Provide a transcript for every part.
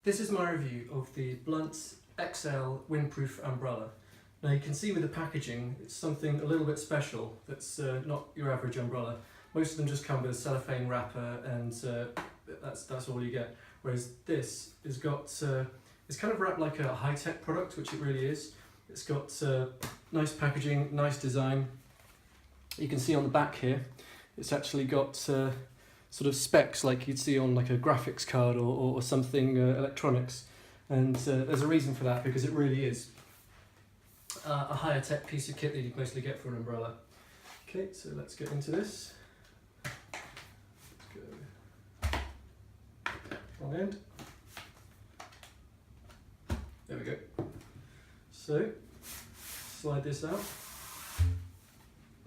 This is my review of the Blunt XL Windproof umbrella. Now you can see with the packaging it's something a little bit special that's not your average umbrella. Most of them just come with a cellophane wrapper and that's all you get. Whereas this has got, it's kind of wrapped like a high-tech product, which it really is. It's got nice packaging, nice design. You can see on the back here, it's actually got sort of specs like you'd see on like a graphics card or something electronics, and there's a reason for that, because it really is a higher tech piece of kit that you'd mostly get for an umbrella. Okay, so let's get into this. Let's go wrong end. There we go. So slide this out.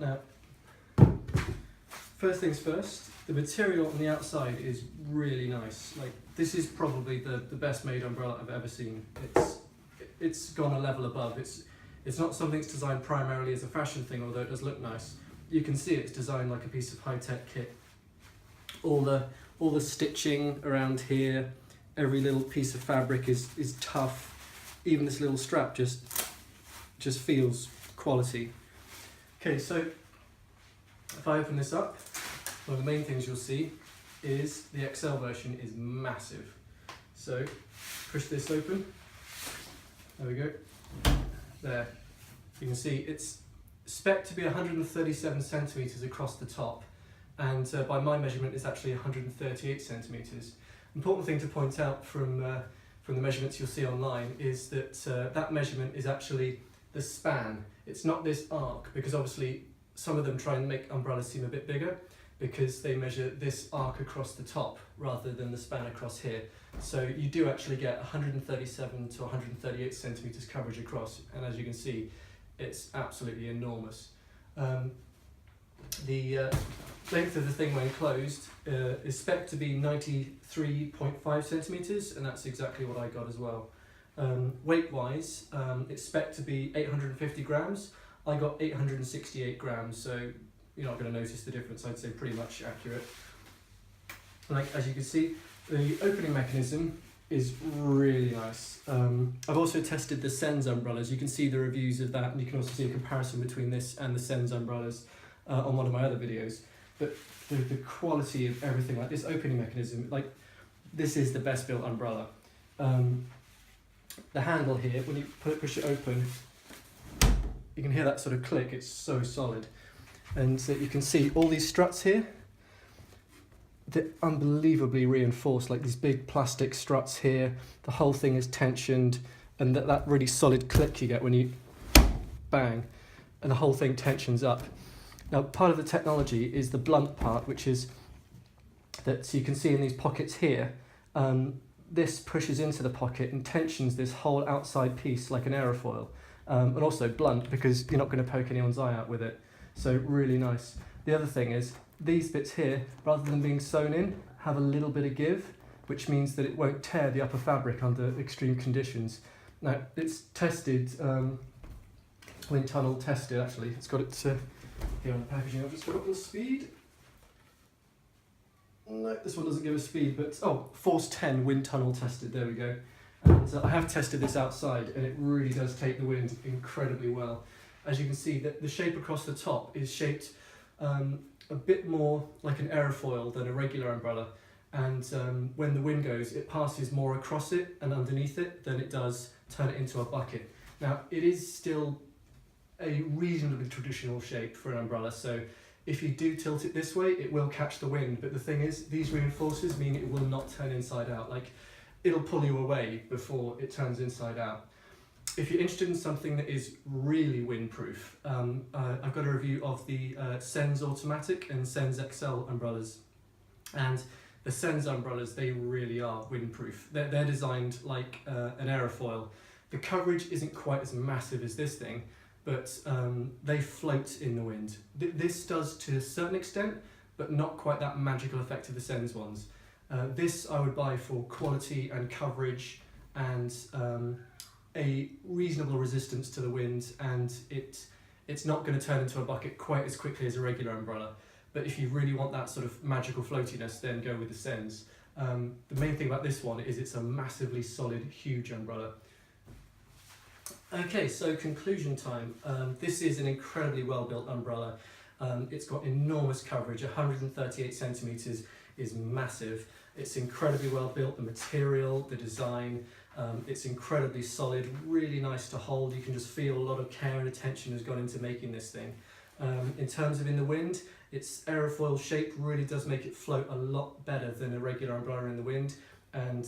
Now, first things first, the material on the outside is really nice. Like, this is probably the best made umbrella I've ever seen. It's gone a level above. It's not something that's designed primarily as a fashion thing, although it does look nice. You can see it's designed like a piece of high-tech kit. All the stitching around here, every little piece of fabric is tough. Even this little strap just feels quality. Okay, so if I open this up, one of the main things you'll see is the XL version is massive. So push this open. There we go. There. You can see it's spec to be 137 centimeters across the top, and by my measurement it's actually 138 centimeters. Important thing to point out from the measurements you'll see online is that that measurement is actually the span. It's not this arc, because obviously some of them try and make umbrellas seem a bit bigger because they measure this arc across the top rather than the span across here. So you do actually get 137 to 138 centimeters coverage across, and as you can see, it's absolutely enormous. The length of the thing when closed is spec to be 93.5 centimeters, and that's exactly what I got as well. Weight-wise, it's spec to be 850 grams. I got 868 grams, so you're not going to notice the difference. I'd say pretty much accurate. Like, as you can see, the opening mechanism is really nice. I've also tested the Sense umbrellas. You can see the reviews of that, and you can also see a comparison between this and the Sense umbrellas on one of my other videos. But the quality of everything, like this opening mechanism, like this is the best built umbrella. The handle here, when you push it open, you can hear that sort of click. It's so solid. And you can see all these struts here, they're unbelievably reinforced, like these big plastic struts here. The whole thing is tensioned, and that really solid click you get when you bang, and the whole thing tensions up. Now, part of the technology is the blunt part, which is that, so you can see in these pockets here, this pushes into the pocket and tensions this whole outside piece like an aerofoil. And also blunt, because you're not going to poke anyone's eye out with it. So really nice. The other thing is, these bits here, rather than being sewn in, have a little bit of give, which means that it won't tear the upper fabric under extreme conditions. Now, it's tested, wind tunnel tested actually. It's got it here on the packaging. I've just forgotten the speed. No, this one doesn't give a speed, but oh, force 10 wind tunnel tested, there we go. And I have tested this outside, and it really does take the wind incredibly well. As you can see, the shape across the top is shaped a bit more like an aerofoil than a regular umbrella, and when the wind goes, it passes more across it and underneath it than it does turn it into a bucket. Now, it is still a reasonably traditional shape for an umbrella, so if you do tilt it this way, it will catch the wind, but the thing is, these reinforcers mean it will not turn inside out. Like, it'll pull you away before it turns inside out. If you're interested in something that is really windproof, I've got a review of the Sense Automatic and Sense XL umbrellas. And the Sense umbrellas, they really are windproof. They're designed like an aerofoil. The coverage isn't quite as massive as this thing, but they float in the wind. This does to a certain extent, but not quite that magical effect of the Sense ones. This I would buy for quality and coverage and a reasonable resistance to the wind, and it's not going to turn into a bucket quite as quickly as a regular umbrella. But if you really want that sort of magical floatiness, then go with the Sense. The main thing about this one is it's a massively solid, huge umbrella. Okay, so conclusion time. This is an incredibly well-built umbrella. It's got enormous coverage. 138 centimetres is massive. It's incredibly well built. The material, the design, it's incredibly solid, really nice to hold. You can just feel a lot of care and attention has gone into making this thing. In terms of in the wind, its aerofoil shape really does make it float a lot better than a regular umbrella in the wind, and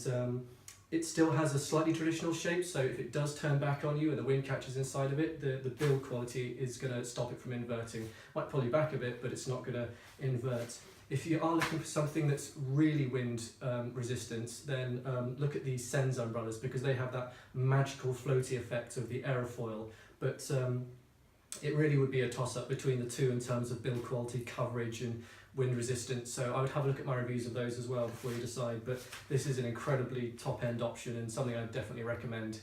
it still has a slightly traditional shape, so if it does turn back on you and the wind catches inside of it, the build quality is going to stop it from inverting. Might pull you back a bit, but it's not going to invert. If you are looking for something that's really wind resistant, then look at these Sens umbrellas, because they have that magical floaty effect of the aerofoil, but it really would be a toss-up between the two in terms of build quality, coverage and wind resistance. So I would have a look at my reviews of those as well before you decide, but this is an incredibly top-end option and something I definitely recommend.